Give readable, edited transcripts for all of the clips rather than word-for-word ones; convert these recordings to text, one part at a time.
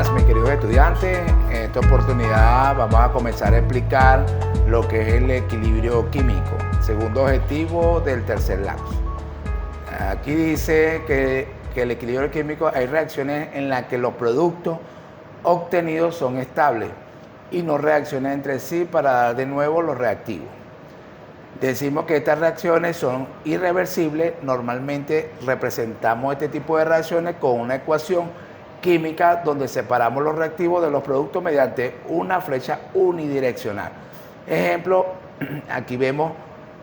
días, mis queridos estudiantes. En esta oportunidad vamos a comenzar a explicar lo que es el equilibrio químico, segundo objetivo del tercer lapso. Aquí dice que el equilibrio químico hay reacciones en las que los productos obtenidos son estables y no reaccionan entre sí para dar de nuevo los reactivos. Decimos que estas reacciones son irreversibles. Normalmente representamos este tipo de reacciones con una ecuación química donde separamos los reactivos de los productos mediante una flecha unidireccional. Ejemplo, aquí vemos,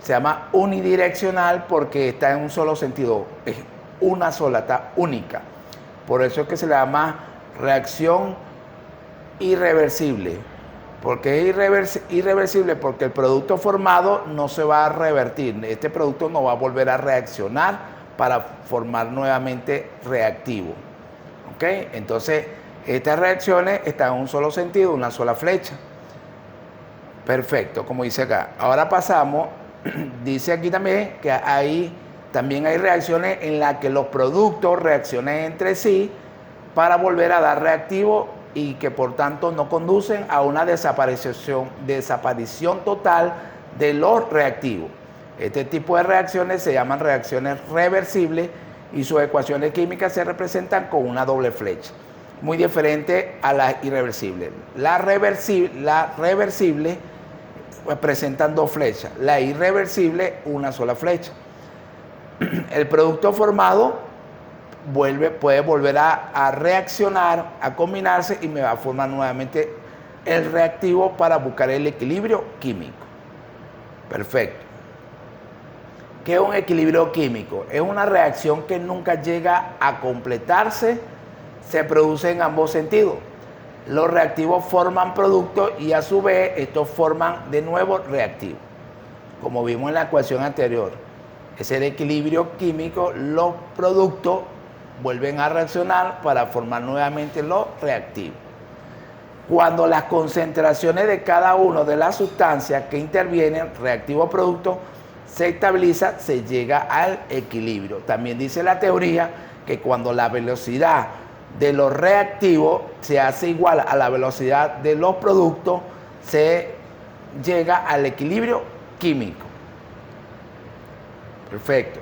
se llama unidireccional porque está en un solo sentido, es una sola, está única. Por eso es que se le llama reacción irreversible. ¿Por qué es irreversible? Porque el producto formado no se va a revertir. Este producto no va a volver a reaccionar para formar nuevamente reactivo. ¿Ok? Entonces, estas reacciones están en un solo sentido, una sola flecha. Perfecto, como dice acá. Ahora pasamos, dice aquí también que también hay reacciones en las que los productos reaccionan entre sí para volver a dar reactivo y que por tanto no conducen a una desaparición total de los reactivos. Este tipo de reacciones se llaman reacciones reversibles y sus ecuaciones químicas se representan con una doble flecha, muy diferente a las irreversibles. La reversible presentan dos flechas, la irreversible una sola flecha. El producto formado puede volver a reaccionar, a combinarse y me va a formar nuevamente el reactivo para buscar el equilibrio químico. Perfecto. ¿Qué es un equilibrio químico? Es una reacción que nunca llega a completarse, se produce en ambos sentidos. Los reactivos forman productos y a su vez estos forman de nuevo reactivos. Como vimos en la ecuación anterior, es el equilibrio químico, los productos vuelven a reaccionar para formar nuevamente los reactivos. Cuando las concentraciones de cada una de las sustancias que intervienen, reactivo o producto, se estabiliza, se llega al equilibrio. También dice la teoría que cuando la velocidad de los reactivos se hace igual a la velocidad de los productos, se llega al equilibrio químico. Perfecto.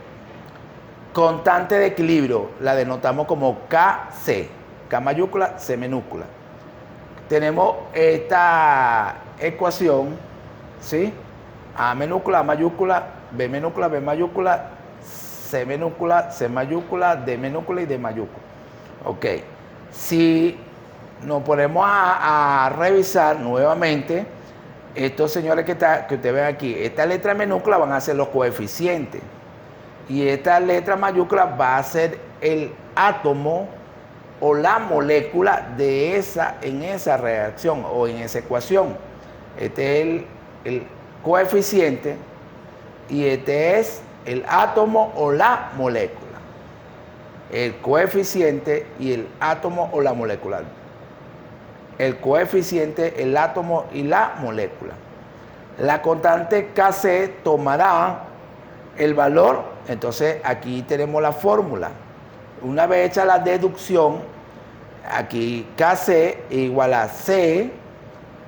Constante de equilibrio la denotamos como Kc, K mayúscula, C minúscula. Tenemos esta ecuación, ¿sí? A minúscula, A mayúscula, B minúscula, B mayúscula, C minúscula, C mayúscula, D minúscula y D mayúscula. Ok. Si nos ponemos a revisar nuevamente, estos señores que ustedes ven aquí, esta letra minúscula van a ser los coeficientes. Y esta letra mayúscula va a ser el átomo o la molécula en esa reacción o en esa ecuación. Este es el coeficiente y este es el átomo o la molécula. El coeficiente y el átomo o la molécula. El coeficiente, el átomo y la molécula. La constante Kc tomará el valor, entonces aquí tenemos la fórmula. Una vez hecha la deducción, aquí Kc igual a C,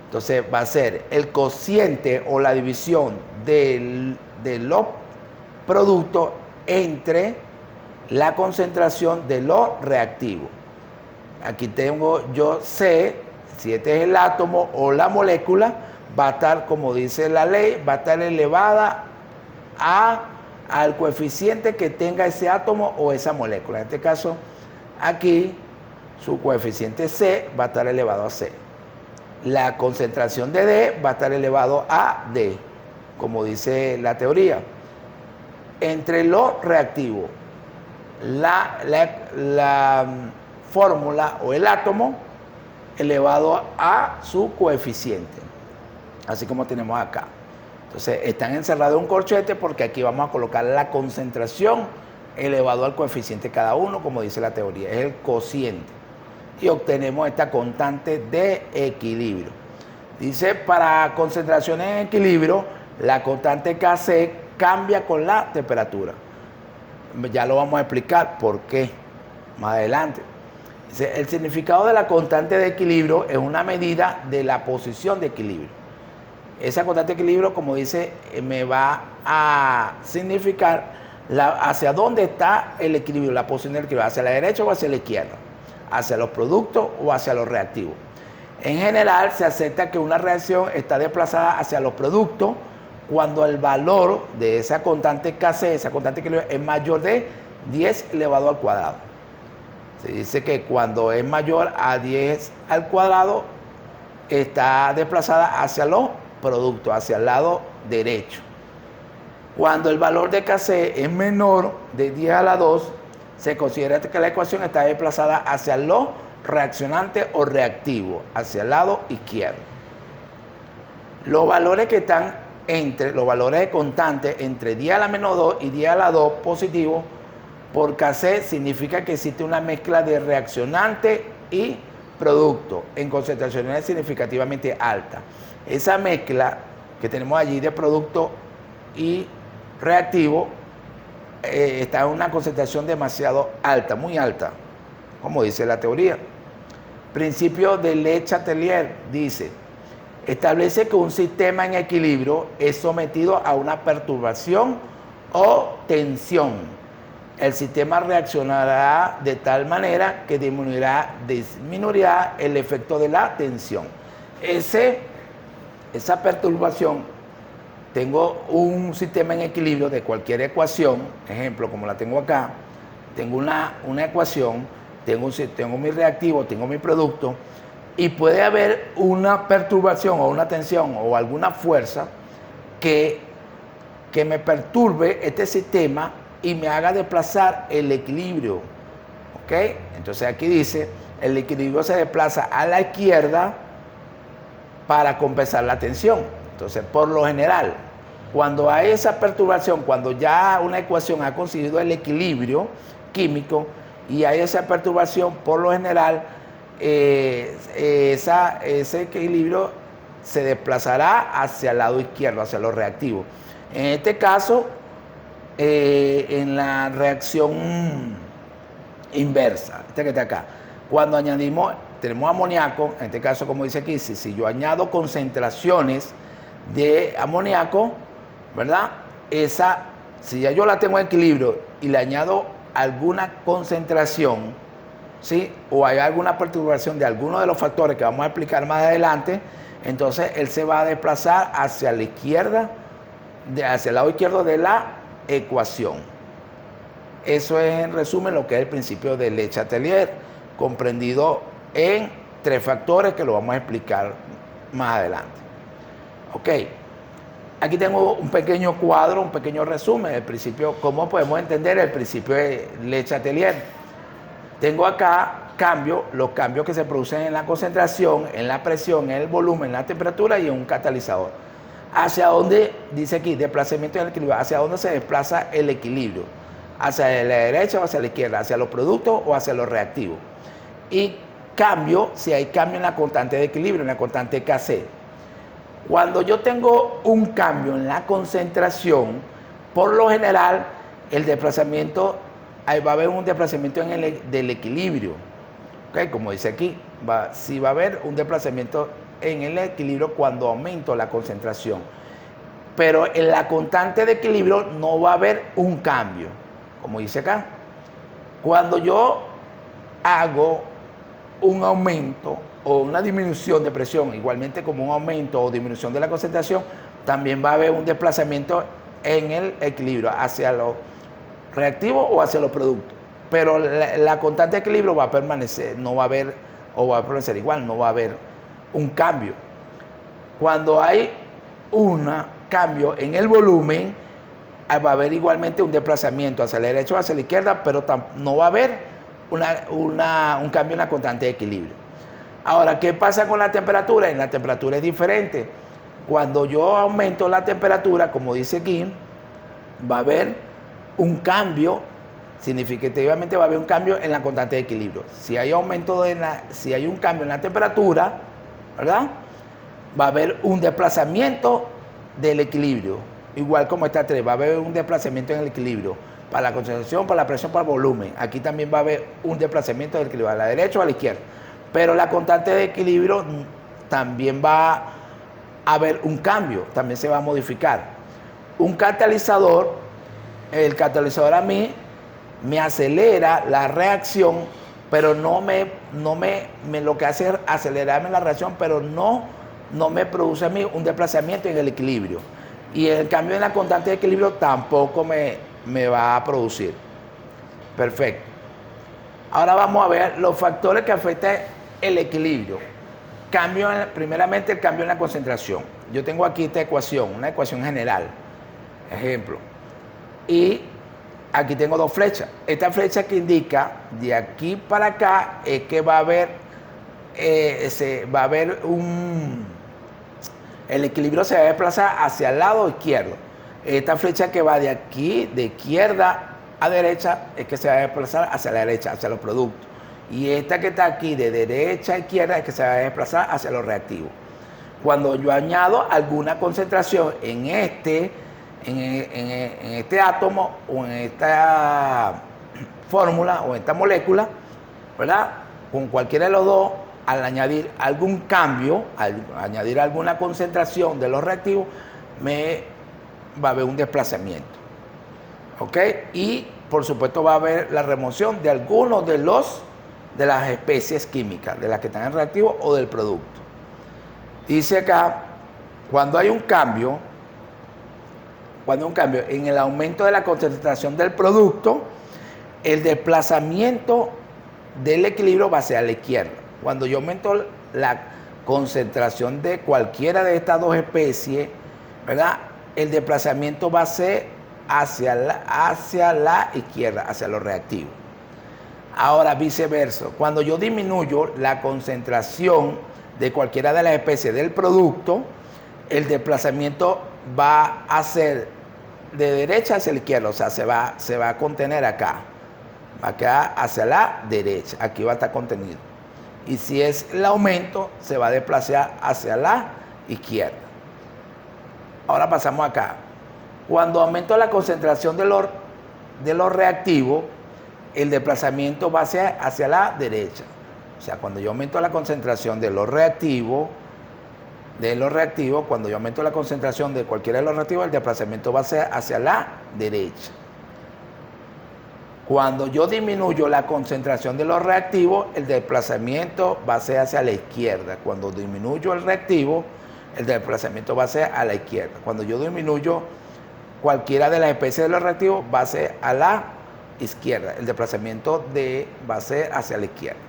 entonces va a ser el cociente o la división de los productos entre la concentración de los reactivos. Aquí tengo yo C, si este es el átomo o la molécula, va a estar, como dice la ley, va a estar elevada al coeficiente que tenga ese átomo o esa molécula. En este caso, aquí su coeficiente C va a estar elevado a C. La concentración de D va a estar elevado a D, como dice la teoría. Entre los reactivos, la fórmula o el átomo elevado a su coeficiente, así como tenemos acá. Entonces están encerrados en un corchete porque aquí vamos a colocar la concentración elevado al coeficiente cada uno, como dice la teoría, es el cociente. Y obtenemos esta constante de equilibrio. Dice, para concentraciones en equilibrio, la constante Kc cambia con la temperatura. Ya lo vamos a explicar por qué más adelante. El significado de la constante de equilibrio es una medida de la posición de equilibrio. Esa constante de equilibrio, como dice, me va a significar hacia dónde está el equilibrio, la posición del equilibrio, hacia la derecha o hacia la izquierda, hacia los productos o hacia los reactivos. En general, se acepta que una reacción está desplazada hacia los productos cuando el valor de esa constante Kc, esa constante de equilibrio, es mayor de 10 elevado al cuadrado. Se dice que cuando es mayor a 10 al cuadrado, está desplazada hacia los productos, hacia el lado derecho. Cuando el valor de Kc es menor de 10 a la 2, se considera que la ecuación está desplazada hacia los reaccionantes o reactivos, hacia el lado izquierdo. Los valores que están los valores de constante entre 10 a la menos 2 y 10 a la 2 positivo por Kc significa que existe una mezcla de reaccionante y producto en concentraciones significativamente altas. Esa mezcla que tenemos allí de producto y reactivo está en una concentración demasiado alta, muy alta, como dice la teoría. Principio de Le Chatelier dice: establece que un sistema en equilibrio es sometido a una perturbación o tensión. El sistema reaccionará de tal manera que disminuirá el efecto de la tensión. Esa perturbación, tengo un sistema en equilibrio de cualquier ecuación, ejemplo, como la tengo acá, tengo una ecuación, tengo mi reactivo, tengo mi producto, y puede haber una perturbación o una tensión o alguna fuerza que me perturbe este sistema y me haga desplazar el equilibrio. ¿Ok? Entonces aquí dice, el equilibrio se desplaza a la izquierda para compensar la tensión. Entonces, por lo general, cuando hay esa perturbación, cuando ya una ecuación ha conseguido el equilibrio químico y hay esa perturbación, por lo general, ese equilibrio se desplazará hacia el lado izquierdo, hacia los reactivos. En este caso, en la reacción inversa, que está acá, cuando tenemos amoníaco, en este caso, como dice aquí, si yo añado concentraciones de amoníaco, ¿verdad? Si ya yo la tengo en equilibrio y le añado alguna concentración, ¿sí? O hay alguna perturbación de alguno de los factores que vamos a explicar más adelante, entonces él se va a desplazar hacia la izquierda, hacia el lado izquierdo de la ecuación. Eso es, en resumen, lo que es el principio de Le Chatelier, comprendido en 3 factores que lo vamos a explicar más adelante. Ok, aquí tengo un pequeño cuadro, un pequeño resumen del principio, cómo podemos entender el principio de Le Chatelier. Tengo acá los cambios que se producen en la concentración, en la presión, en el volumen, en la temperatura y en un catalizador. ¿Hacia dónde, dice aquí, desplazamiento del equilibrio? ¿Hacia dónde se desplaza el equilibrio? ¿Hacia la derecha o hacia la izquierda? ¿Hacia los productos o hacia los reactivos? Y si hay cambio en la constante de equilibrio, en la constante Kc. Cuando yo tengo un cambio en la concentración, por lo general, el desplazamiento, ahí va a haber un desplazamiento del equilibrio. ¿Okay? Como dice aquí, sí va a haber un desplazamiento en el equilibrio cuando aumento la concentración. Pero en la constante de equilibrio no va a haber un cambio, como dice acá. Cuando yo hago un aumento o una disminución de presión, igualmente como un aumento o disminución de la concentración, también va a haber un desplazamiento en el equilibrio hacia los reactivos o hacia los productos. Pero la constante de equilibrio va a permanecer, no va a haber, o va a permanecer igual, no va a haber un cambio. Cuando hay un cambio en el volumen, va a haber igualmente un desplazamiento hacia la derecha o hacia la izquierda, pero no va a haber un cambio en la constante de equilibrio. Ahora, ¿qué pasa con la temperatura? En la temperatura es diferente. Cuando yo aumento la temperatura, como dice aquí, va a haber un cambio, significativamente va a haber un cambio en la constante de equilibrio. Si hay un cambio en la temperatura, ¿verdad? Va a haber un desplazamiento del equilibrio. Igual como está 3, va a haber un desplazamiento en el equilibrio. para la concentración, para la presión, para el volumen. Aquí también va a haber un desplazamiento del equilibrio a la derecha o a la izquierda. Pero la constante de equilibrio también va a haber un cambio, también se va a modificar. Un catalizador, el catalizador a mí me acelera la reacción, pero lo que hace es acelerarme la reacción, pero no me produce a mí un desplazamiento en el equilibrio. Y el cambio en la constante de equilibrio tampoco me va a producir. Perfecto. Ahora vamos a ver los factores que afectan el equilibrio. Primeramente el cambio en la concentración. Yo tengo aquí esta ecuación, una ecuación general. Ejemplo. Y aquí tengo dos flechas. Esta flecha que indica de aquí para acá es que va a haber el equilibrio se va a desplazar hacia el lado izquierdo. Esta flecha que va de aquí, de izquierda a derecha, es que se va a desplazar hacia la derecha, hacia los productos. Y esta que está aquí de derecha a izquierda es que se va a desplazar hacia los reactivos. Cuando yo añado alguna concentración en este átomo o en esta fórmula o en esta molécula, ¿verdad? Con cualquiera de los dos, al añadir algún cambio, al añadir alguna concentración de los reactivos, va a haber un desplazamiento. ¿Ok? Y por supuesto va a haber la remoción de algunos de las especies químicas, de las que están en reactivo o del producto. Dice acá, cuando hay un cambio en el aumento de la concentración del producto, el desplazamiento del equilibrio va hacia la izquierda. Cuando yo aumento la concentración de cualquiera de estas dos especies, ¿verdad? El desplazamiento va a ser hacia la izquierda, hacia los reactivos. Ahora, viceversa, cuando yo disminuyo la concentración de cualquiera de las especies del producto, el desplazamiento va a ser de derecha hacia la izquierda, o sea, se va a contener acá, va a quedar hacia la derecha, aquí va a estar contenido. Y si es el aumento, se va a desplazar hacia la izquierda. Ahora pasamos acá. Cuando aumento la concentración de los reactivos, el desplazamiento va a ser hacia la derecha. O sea, cuando yo aumento la concentración de los reactivos, cuando yo aumento la concentración de cualquiera de los reactivos, el desplazamiento va a ser hacia la derecha. Cuando yo disminuyo la concentración de los reactivos, el desplazamiento va a ser hacia la izquierda. Cuando disminuyo el reactivo, el desplazamiento va a ser a la izquierda. Cuando yo disminuyo cualquiera de las especies de los reactivos, va a ser a la izquierda. El desplazamiento va a ser hacia la izquierda.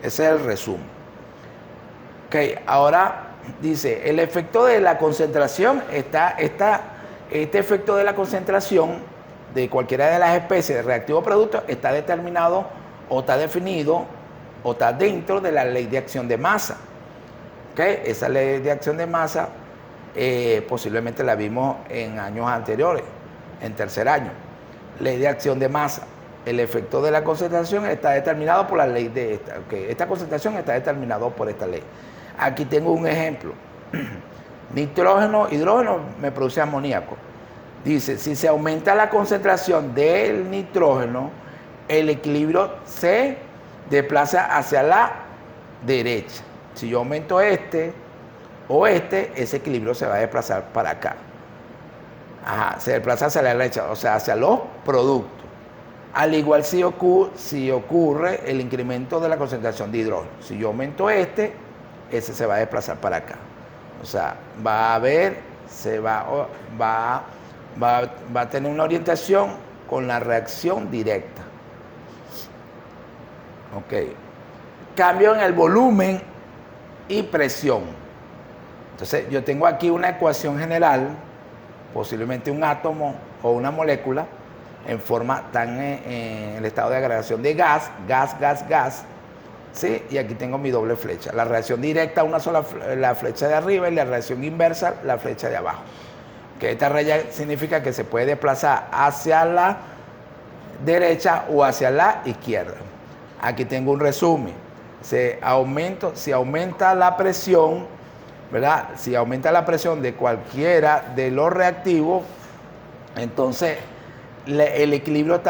Ese es el resumen. Ok, ahora dice, el efecto de la concentración este efecto de la concentración de cualquiera de las especies de reactivo producto está determinado o está definido o está dentro de la ley de acción de masa. ¿Okay? Esa ley de acción de masa posiblemente la vimos en años anteriores, en tercer año. Ley de acción de masa. El efecto de la concentración está determinado por la ley de esta. Okay. Esta concentración está determinada por esta ley. Aquí tengo un ejemplo. Nitrógeno, hidrógeno me produce amoníaco. Dice, si se aumenta la concentración del nitrógeno, el equilibrio se desplaza hacia la derecha. Si yo aumento ese equilibrio se va a desplazar para acá. Se desplaza hacia la derecha, o sea, hacia los productos. Al igual si ocurre el incremento de la concentración de hidrógeno. Si yo aumento ese se va a desplazar para acá. O sea, va a tener una orientación con la reacción directa. Ok. Cambio en el volumen y presión. Entonces, yo tengo aquí una ecuación general, posiblemente un átomo o una molécula, en forma en el estado de agregación de gas, ¿sí? Y aquí tengo mi doble flecha. La reacción directa, una sola, la flecha de arriba, y la reacción inversa, la flecha de abajo. Que esta raya significa que se puede desplazar hacia la derecha o hacia la izquierda. Aquí tengo un resumen. Si aumenta la presión, ¿verdad? Si aumenta la presión de cualquiera de los reactivos, entonces el equilibrio,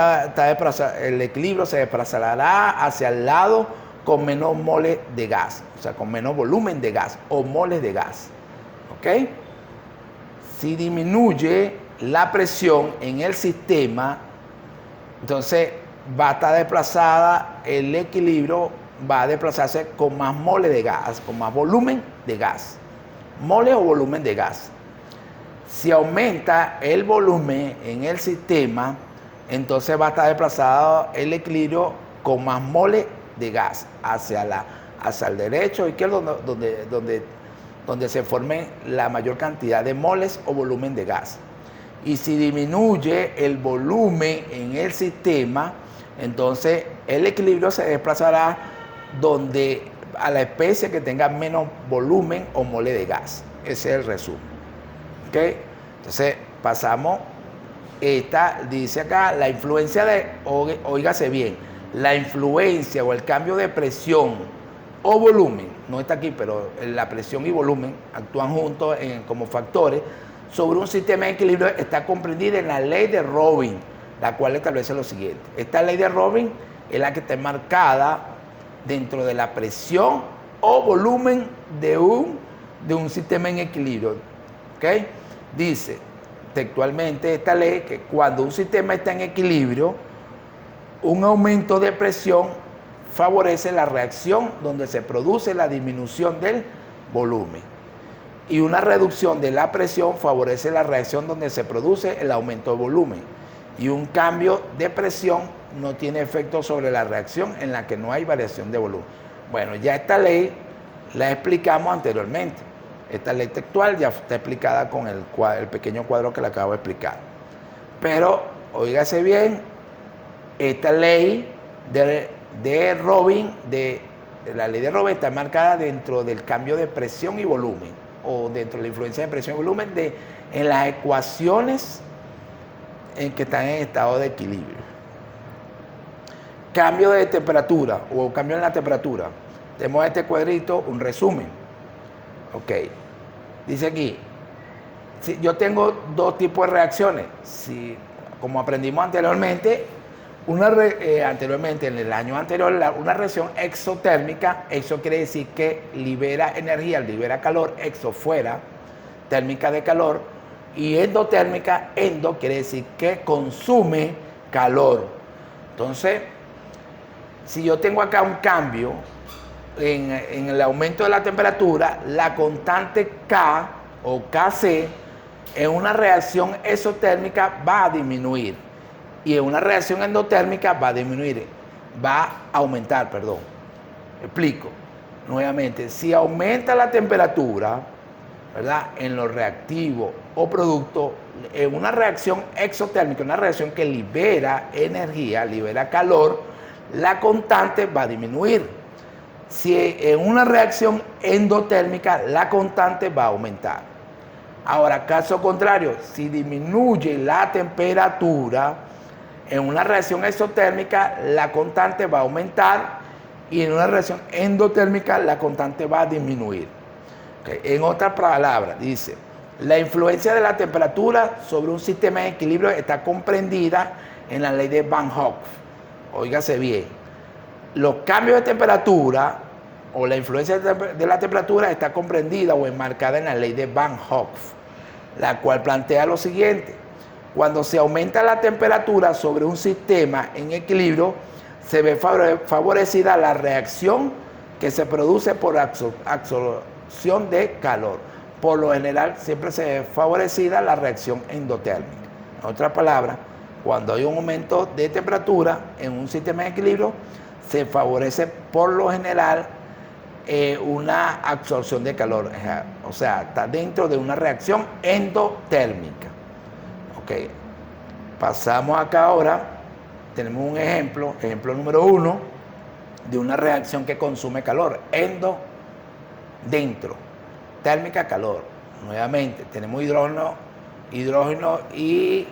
el equilibrio se desplazará hacia el lado con menos moles de gas, o sea, con menos volumen de gas o moles de gas. ¿Ok? Si disminuye la presión en el sistema, entonces va a estar desplazada, el equilibrio va a desplazarse con más moles de gas, con más volumen de gas. Moles o volumen de gas. Si aumenta el volumen en el sistema, entonces va a estar desplazado el equilibrio con más moles de gas hacia el derecho o izquierdo, donde se forme la mayor cantidad de moles o volumen de gas. Y si disminuye el volumen en el sistema, entonces el equilibrio se desplazará a la especie que tenga menos volumen o mole de gas. Ese es el resumen. ¿Okay? Entonces pasamos, dice acá, la influencia oígase bien, la influencia o el cambio de presión o volumen, no está aquí, pero la presión y volumen actúan juntos como factores sobre un sistema de equilibrio, está comprendida en la ley de Robin, la cual establece lo siguiente. Esta ley de Robin es la que está marcada dentro de la presión o volumen de un sistema en equilibrio. ¿Okay? Dice textualmente esta ley que cuando un sistema está en equilibrio, un aumento de presión favorece la reacción donde se produce la disminución del volumen. Y una reducción de la presión favorece la reacción donde se produce el aumento de volumen. Y un cambio de presión no tiene efecto sobre la reacción en la que no hay variación de volumen. Bueno, ya esta ley la explicamos anteriormente. Esta ley textual ya está explicada con el pequeño cuadro que le acabo de explicar. Pero, óigase bien, esta ley de Robin, la ley de Robin está marcada dentro del cambio de presión y volumen, o dentro de la influencia de presión y volumen en las ecuaciones en que están en estado de equilibrio. Cambio de temperatura o cambio en la temperatura. Tenemos este cuadrito, un resumen. Ok. Dice aquí, yo tengo 2 tipos de reacciones. Como aprendimos anteriormente, en el año anterior, una reacción exotérmica, exo quiere decir que libera energía, libera calor, exo fuera, térmica de calor, y endotérmica, endo quiere decir que consume calor. Entonces, si yo tengo acá un cambio en el aumento de la temperatura, la constante K o Kc en una reacción exotérmica va a disminuir y en una reacción endotérmica va a aumentar. Explico nuevamente, si aumenta la temperatura, ¿verdad?, en los reactivos o productos, en una reacción exotérmica, una reacción que libera energía, libera calor, la constante va a disminuir. Si en una reacción endotérmica, la constante va a aumentar. Ahora, caso contrario, si disminuye la temperatura, en una reacción exotérmica, la constante va a aumentar y en una reacción endotérmica, la constante va a disminuir. Okay. En otras palabras, dice, la influencia de la temperatura sobre un sistema de equilibrio está comprendida en la ley de Van Hoff. Óigase bien, los cambios de temperatura o la influencia de la temperatura está comprendida o enmarcada en la ley de Van Hoff, la cual plantea lo siguiente: cuando se aumenta la temperatura sobre un sistema en equilibrio, se ve favorecida la reacción que se produce por absorción de calor. Por lo general, siempre se ve favorecida la reacción endotérmica. En otras palabras, cuando hay un aumento de temperatura en un sistema de equilibrio, se favorece por lo general una absorción de calor. O sea, está dentro de una reacción endotérmica. Ok. Pasamos acá ahora. Tenemos un ejemplo número 1, de una reacción que consume calor. Dentro. Térmica, calor. Nuevamente, tenemos hidrógeno y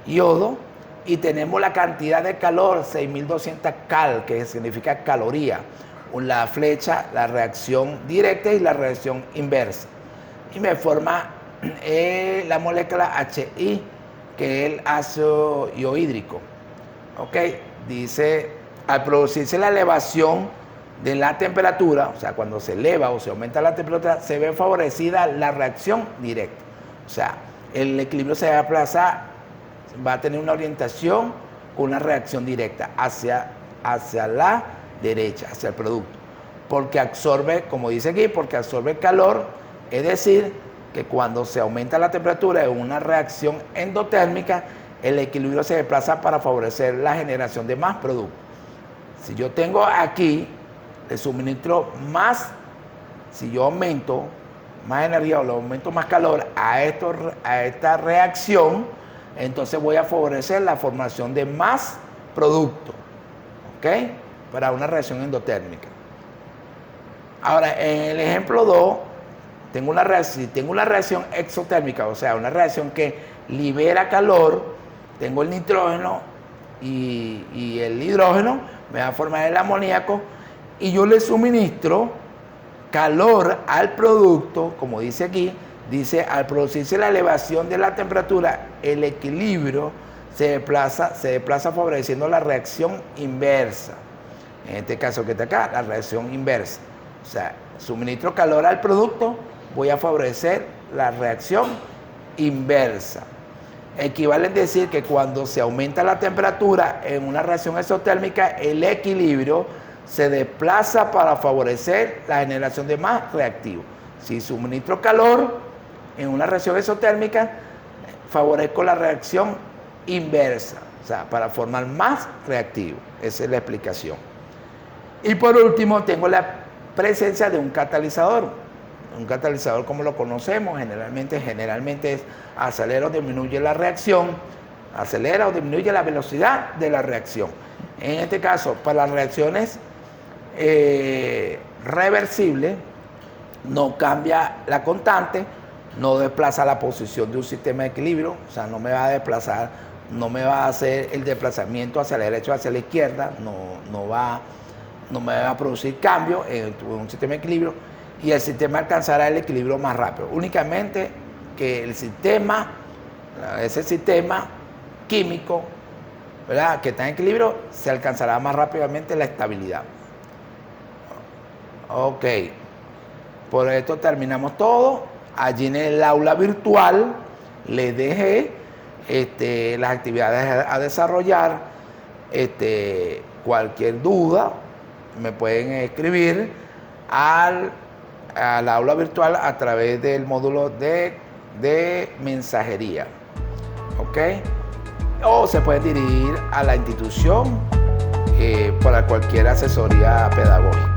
yodo, y tenemos la cantidad de calor, 6200 cal, que significa caloría. La flecha, la reacción directa y la reacción inversa. Y me forma la molécula HI, que es el ácido iohídrico. ¿Ok? Dice, al producirse la elevación de la temperatura, o sea, cuando se eleva o se aumenta la temperatura, se ve favorecida la reacción directa. O sea, el equilibrio se va a aplazar, va a tener una orientación con una reacción directa hacia la derecha, hacia el producto. Porque absorbe, como dice aquí, porque absorbe calor, es decir, que cuando se aumenta la temperatura en una reacción endotérmica, el equilibrio se desplaza para favorecer la generación de más producto. Si yo tengo aquí, le suministro más, si yo aumento más energía o le aumento más calor a esta reacción, entonces voy a favorecer la formación de más producto, ¿ok? Para una reacción endotérmica. Ahora, en el ejemplo 2, si tengo una reacción exotérmica, o sea, una reacción que libera calor, tengo el nitrógeno y el hidrógeno, me va a formar el amoníaco, y yo le suministro calor al producto, como dice aquí, dice, al producirse la elevación de la temperatura, el equilibrio se desplaza favoreciendo la reacción inversa. En este caso que está acá, la reacción inversa. O sea, suministro calor al producto, voy a favorecer la reacción inversa. Equivale a decir que cuando se aumenta la temperatura en una reacción exotérmica, el equilibrio se desplaza para favorecer la generación de más reactivos. Si suministro calor en una reacción exotérmica, favorezco la reacción inversa, o sea, para formar más reactivos. Esa es la explicación. Y por último, tengo la presencia de un catalizador. Un catalizador, como lo conocemos, generalmente es acelera o disminuye la reacción, acelera o disminuye la velocidad de la reacción. En este caso, para las reacciones reversibles, no cambia la constante, no desplaza la posición de un sistema de equilibrio, o sea, no me va a desplazar, no me va a hacer el desplazamiento hacia la derecha o hacia la izquierda, no me va a producir cambio en un sistema de equilibrio, y el sistema alcanzará el equilibrio más rápido. Únicamente que ese sistema químico, ¿verdad?, que está en equilibrio, se alcanzará más rápidamente la estabilidad. Ok, por esto terminamos todo. Allí en el aula virtual les dejé las actividades a desarrollar. Cualquier duda me pueden escribir al aula virtual a través del módulo de mensajería, ¿ok? O se pueden dirigir a la institución para cualquier asesoría pedagógica.